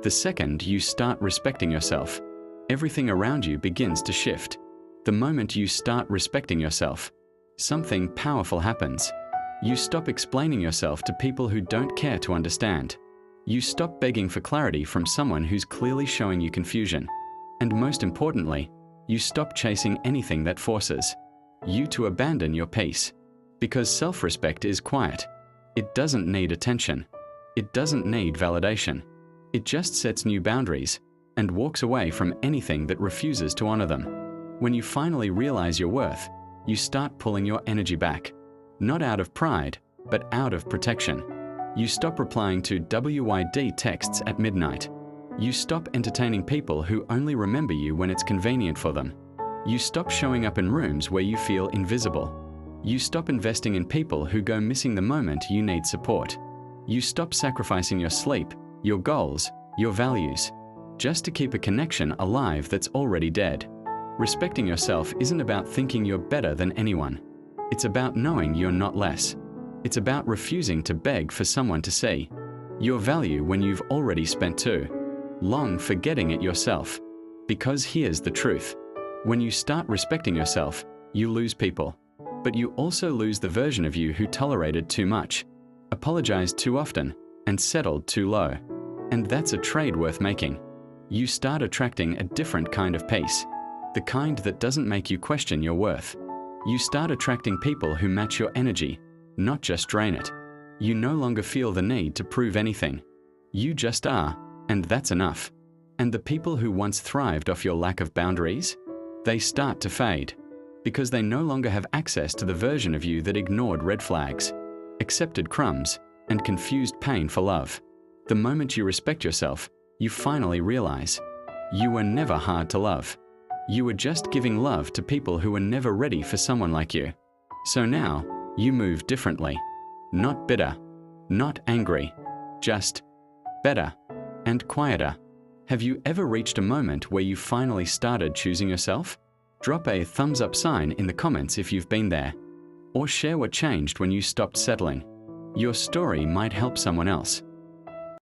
The second you start respecting yourself, everything around you begins to shift. The moment you start respecting yourself, something powerful happens. You stop explaining yourself to people who don't care to understand. You stop begging for clarity from someone who's clearly showing you confusion. And most importantly, you stop chasing anything that forces you to abandon your peace. Because self-respect is quiet. It doesn't need attention. It doesn't need validation. It just sets new boundaries and walks away from anything that refuses to honor them. When you finally realize your worth, you start pulling your energy back. Not out of pride, but out of protection. You stop replying to WYD texts at midnight. You stop entertaining people who only remember you when it's convenient for them. You stop showing up in rooms where you feel invisible. You stop investing in people who go missing the moment you need support. You stop sacrificing your sleep, your goals, your values, just to keep a connection alive that's already dead. Respecting yourself isn't about thinking you're better than anyone. It's about knowing you're not less. It's about refusing to beg for someone to see your value when you've already spent too long forgetting it yourself. Because here's the truth. When you start respecting yourself, you lose people. But you also lose the version of you who tolerated too much, apologized too often, and settled too low. And that's a trade worth making. You start attracting a different kind of peace, the kind that doesn't make you question your worth. You start attracting people who match your energy, not just drain it. You no longer feel the need to prove anything. You just are, and that's enough. And the people who once thrived off your lack of boundaries, they start to fade, because they no longer have access to the version of you that ignored red flags, accepted crumbs, and confused pain for love. The moment you respect yourself, you finally realize you were never hard to love. You were just giving love to people who were never ready for someone like you. So now, you move differently. Not bitter, not angry, just better and quieter. Have you ever reached a moment where you finally started choosing yourself? Drop a thumbs up sign in the comments if you've been there. Or share what changed when you stopped settling. Your story might help someone else.